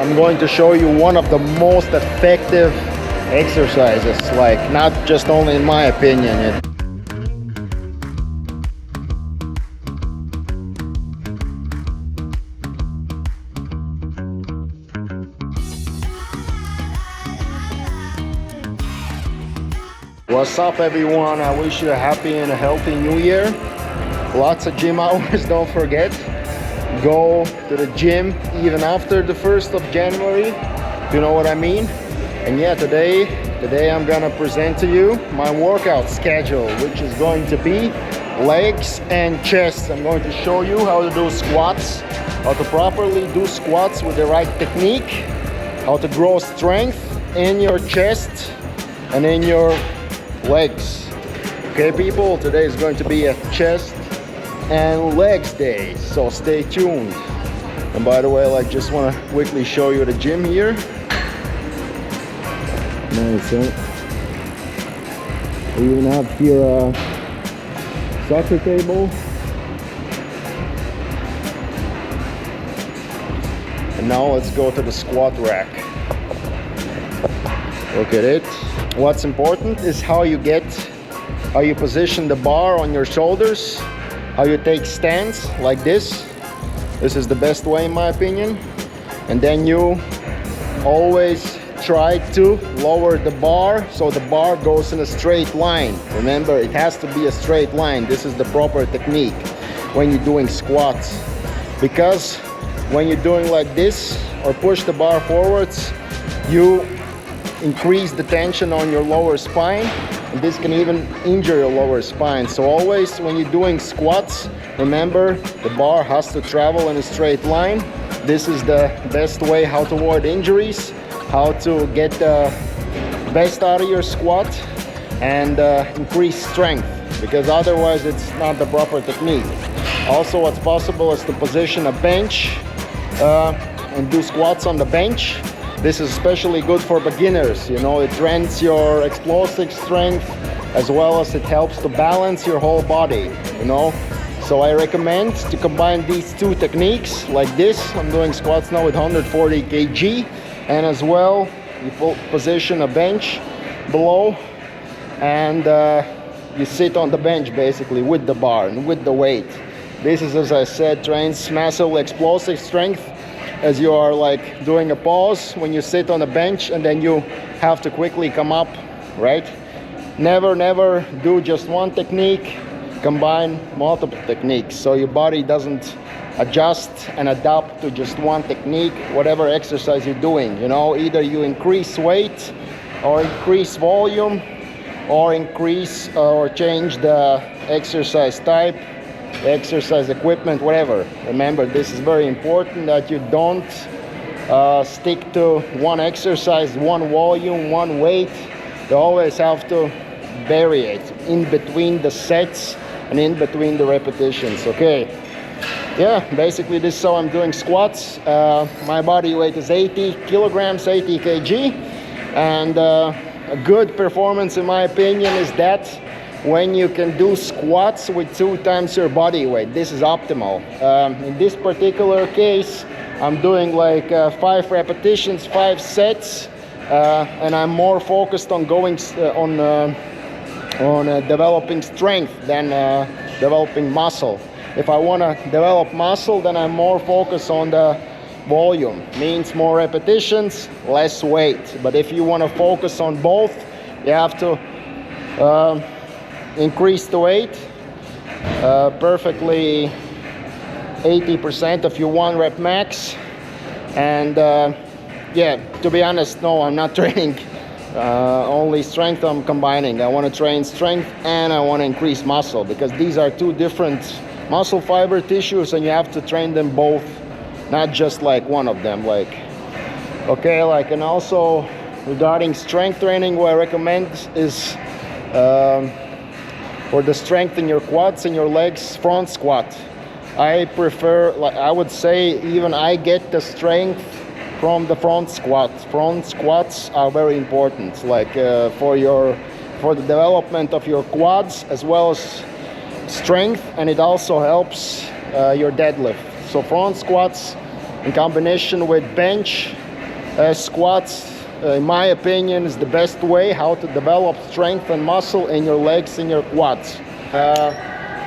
I'm going to show you one of the most effective exercises, like not just only in my opinion. What's up everyone? I wish you a happy and a healthy new year. Lots of gym hours, don't forget. Go to the gym even after the 1st of January, if you know what I mean. And yeah, today I'm gonna present to you my workout schedule, which is going to be legs and chest. I'm going to show you how to do squats, how to properly do squats with the right technique, how to grow strength in your chest and in your legs. Okay people, today is going to be a chest and legs day, so stay tuned. And by the way, I just want to quickly show you the gym here. Nice, huh? We even have here a soccer table. And now let's go to the squat rack. Look at it. What's important is how you position the bar on your shoulders, how you take stance like this. This is the best way in my opinion. And then you always try to lower the bar so the bar goes in a straight line. Remember, it has to be a straight line. This is the proper technique when you're doing squats, because when you're doing like this or push the bar forwards, you increase the tension on your lower spine, and this can even injure your lower spine. So always when you're doing squats, remember the bar has to travel in a straight line. This is the best way how to avoid injuries, how to get the best out of your squat and increase strength, because otherwise it's not the proper technique. Also, what's possible is to position a bench and do squats on the bench. This is especially good for beginners. You know, it trains your explosive strength as well as it helps to balance your whole body, you know. So I recommend to combine these two techniques like this. I'm doing squats now with 140 kg, and as well you position a bench below and you sit on the bench basically with the bar and with the weight. This is, as I said, trains massive explosive strength, as you are like doing a pause when you sit on the bench and then you have to quickly come up, right? Never do just one technique, combine multiple techniques so your body doesn't adjust and adapt to just one technique, whatever exercise you're doing. You know, either you increase weight or increase volume or increase or change the exercise type, exercise equipment, whatever. Remember, this is very important that you don't stick to one exercise, one volume, one weight. You always have to vary it in between the sets and in between the repetitions. Okay, yeah, basically this is how I'm doing squats. My body weight is 80 kilograms, 80 kg, and a good performance in my opinion is that when you can do squats with 2 times your body weight. This is optimal. In this particular case, I'm doing like 5 repetitions, 5 sets, and I'm more focused on going on developing strength than developing muscle. If I want to develop muscle, then I'm more focused on the volume. Means more repetitions, less weight. But if you want to focus on both, you have to increase the weight perfectly 80% of your 1 rep max. And yeah, to be honest, no, I'm not training only strength. I'm combining. I want to train strength and I want to increase muscle, because these are 2 different muscle fiber tissues and you have to train them both, not just like one of them. Like, okay, like, and also regarding strength training, what I recommend is for the strength in your quads and your legs, front squat. I prefer, like I would say, even I get the strength from the front squat. Front squats are very important, like for the development of your quads as well as strength, and it also helps your deadlift. So front squats in combination with bench Squats, in my opinion, is the best way how to develop strength and muscle in your legs and your quads.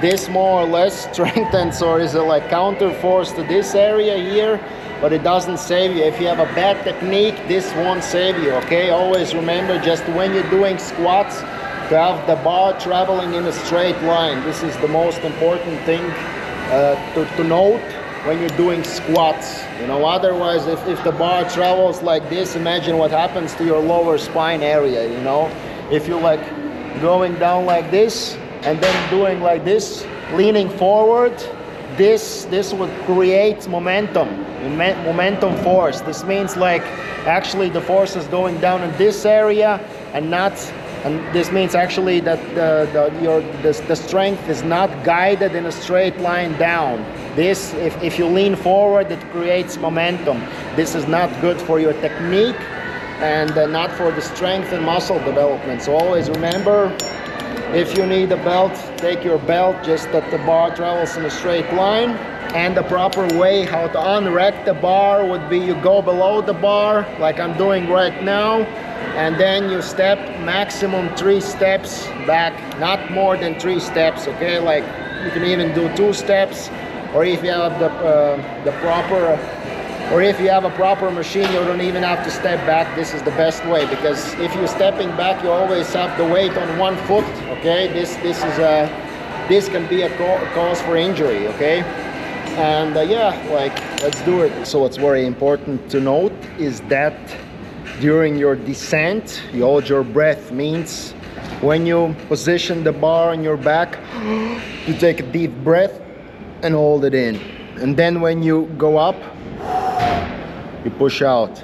This more or less strengthens or is a like counter force to this area here, but it doesn't save you. If you have a bad technique, this won't save you, okay? Always remember, just when you're doing squats, to have the bar traveling in a straight line. This is the most important thing to note when you're doing squats. You know, otherwise, if the bar travels like this, imagine what happens to your lower spine area, you know? If you're like going down like this and then doing like this, leaning forward, this would create momentum force. This means like actually the force is going down in this area and this means actually that the strength is not guided in a straight line down. This, if you lean forward, it creates momentum. This is not good for your technique and not for the strength and muscle development. So always remember, if you need a belt, take your belt, just that the bar travels in a straight line. And the proper way how to unrack the bar would be you go below the bar, like I'm doing right now, and then you step maximum 3 steps back, not more than 3 steps, okay? Like you can even do 2 steps, or if you have if you have a proper machine, you don't even have to step back. This is the best way, because if you're stepping back, you always have the weight on one foot, okay? This can be a cause for injury, okay? And yeah, like, let's do it. So what's very important to note is that during your descent, you hold your breath. Means when you position the bar on your back, you take a deep breath and hold it in. And then when you go up, you push out.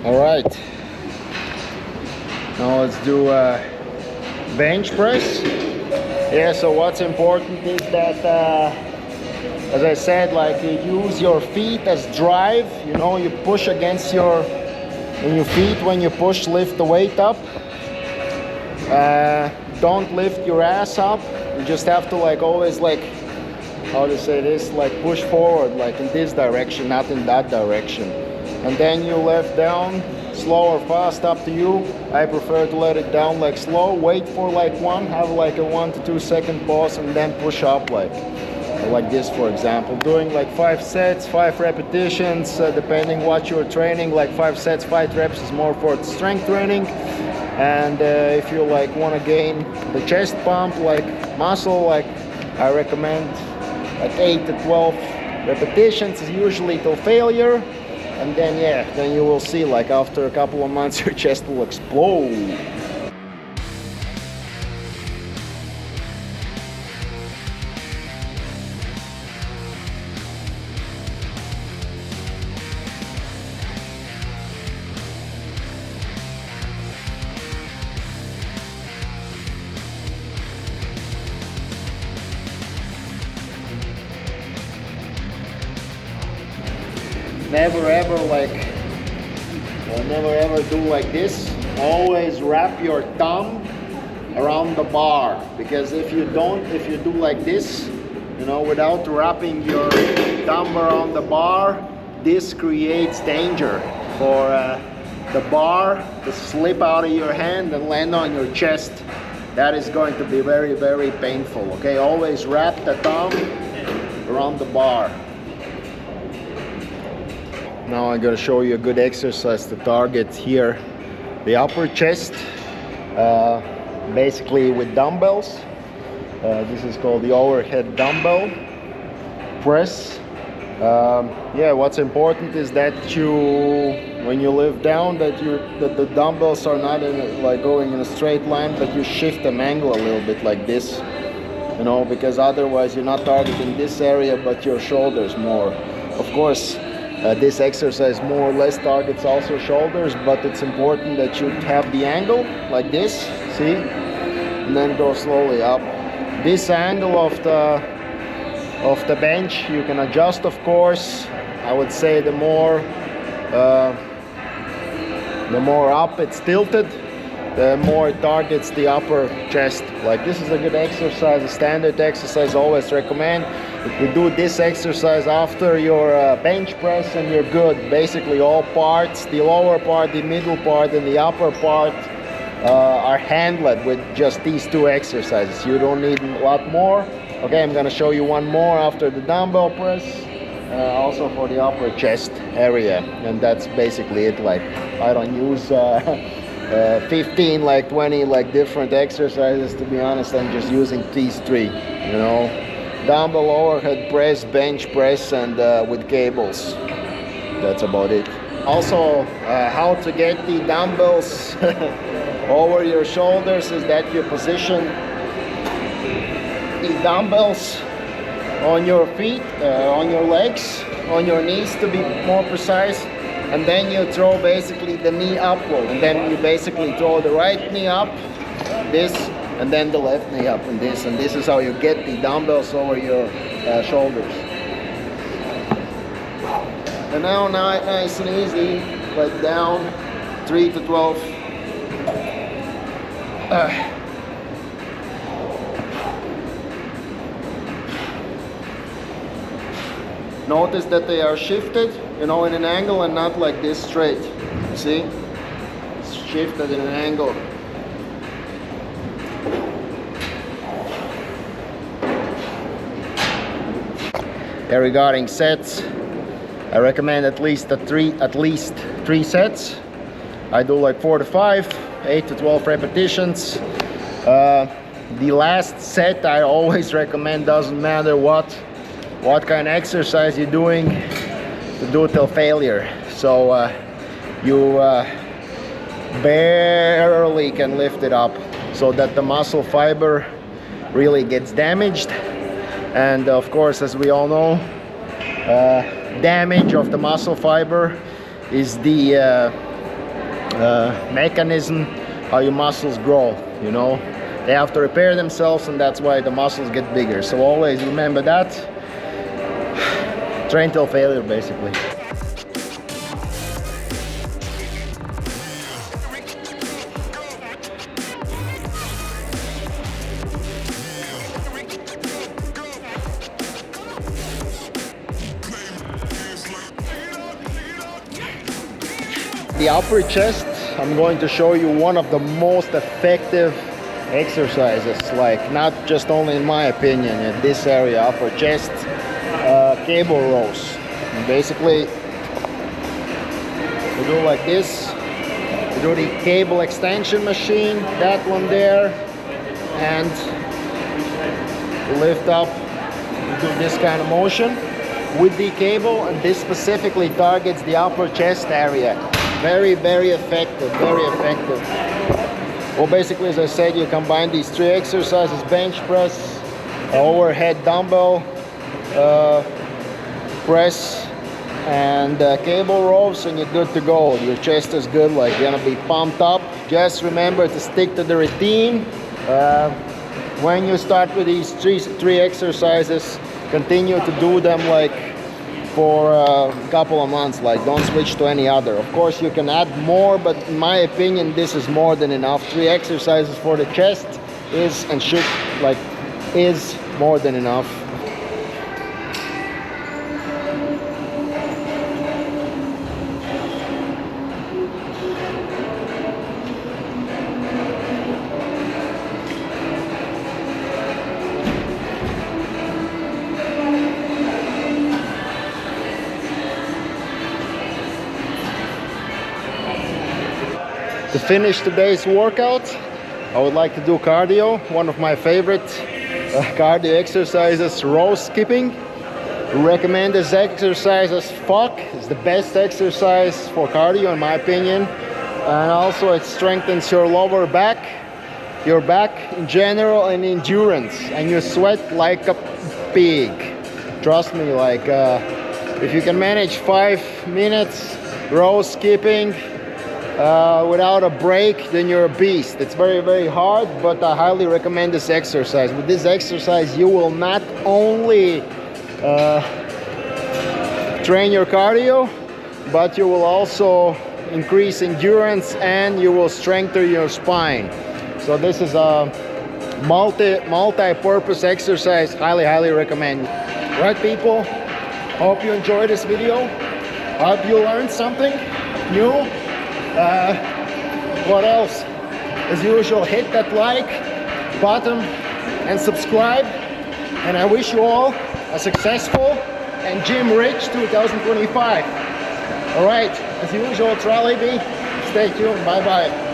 All right. Now let's do a bench press. Yeah, so what's important is that, as I said, like you use your feet as drive. You know, you push against your feet when you push, lift the weight up. Don't lift your ass up. You just have to like always like, how to say this, like push forward, like in this direction, not in that direction. And then you lift down, slow or fast, up to you. I prefer to let it down like slow. Wait for like have like a 1 to 2 second pause, and then push up like this, for example. Doing like 5 sets, 5 repetitions, depending what you're training. Like 5 sets, 5 reps is more for strength training. And if you like want to gain the chest pump, like muscle, like I recommend like 8 to 12 repetitions is usually till failure. And then yeah, then you will see like after a couple of months your chest will explode. Never ever do like this. Always wrap your thumb around the bar, because if you do like this, you know, without wrapping your thumb around the bar, this creates danger for the bar to slip out of your hand and land on your chest. That is going to be very, very painful, okay? Always wrap the thumb around the bar. Now I'm going to show you a good exercise to target here the upper chest, basically with dumbbells. This is called the overhead dumbbell press. Yeah, what's important is that when you lift down, that the dumbbells are not like going in a straight line, but you shift them angle a little bit like this, you know, because otherwise you're not targeting this area but your shoulders more. Of course, this exercise more or less targets also shoulders, but it's important that you have the angle like this, see, and then go slowly up. This angle of the bench you can adjust, of course. I would say the more up it's tilted, the more it targets the upper chest. Like this is a good exercise, a standard exercise, always recommend. If you do this exercise after your bench press, and you're good. Basically all parts, the lower part, the middle part, and the upper part are handled with just these two exercises. You don't need a lot more. Okay, I'm gonna show you one more after the dumbbell press, also for the upper chest area, and that's basically it. Like I don't use 15, like 20, like different exercises. To be honest, I'm just using these three, you know, dumbbell overhead press, bench press, and with cables. That's about it. Also, how to get the dumbbells over your shoulders is that you position the dumbbells on your feet, on your legs, on your knees to be more precise, and then you throw basically the knee upward, and then you basically throw the right knee up, this, and then the left knee up, and this is how you get the dumbbells over your shoulders. And now nice and easy, like down 3 to 12. Notice that they are shifted, you know, in an angle, and not like this straight. See? It's shifted in an angle. Regarding sets, I recommend at least three sets. I do like 4 to 5, 8 to 12 repetitions. The last set I always recommend, doesn't matter what kind of exercise you're doing, to do till failure. So you barely can lift it up, so that the muscle fiber really gets damaged. And of course, as we all know, damage of the muscle fiber is the mechanism how your muscles grow, you know. They have to repair themselves, and that's why the muscles get bigger. So always remember that. Train till failure, basically. The upper chest, I'm going to show you one of the most effective exercises, like not just only in my opinion, in this area, upper chest, cable rows. And basically, we do like this. We do the cable extension machine, that one there, and we lift up. We do this kind of motion with the cable, and this specifically targets the upper chest area. Very, very effective, very effective. Well, basically, as I said, you combine these three exercises: bench press, overhead dumbbell press, and cable rows, and you're good to go. Your chest is good, like you're gonna be pumped up. Just remember to stick to the routine. When you start with these three exercises, continue to do them like for a couple of months. Like, don't switch to any other. Of course, you can add more, but in my opinion, this is more than enough. 3 exercises for the chest is more than enough. To finish today's workout, I would like to do cardio. One of my favorite cardio exercises, row skipping. Recommend this exercise as fuck. It's the best exercise for cardio in my opinion. And also it strengthens your lower back, your back in general, and endurance. And you sweat like a pig. Trust me, like if you can manage 5 minutes row skipping without a break, then you're a beast. It's very, very hard, but I highly recommend this exercise. With this exercise, you will not only train your cardio, but you will also increase endurance, and you will strengthen your spine. So this is a multi-purpose exercise. Highly recommend. Right, people, hope you enjoyed this video. Hope you learned something new. What else? As usual, hit that like button and subscribe, and I wish you all a successful and gym rich 2025. All right, as usual, Trolley B, stay tuned. Bye bye.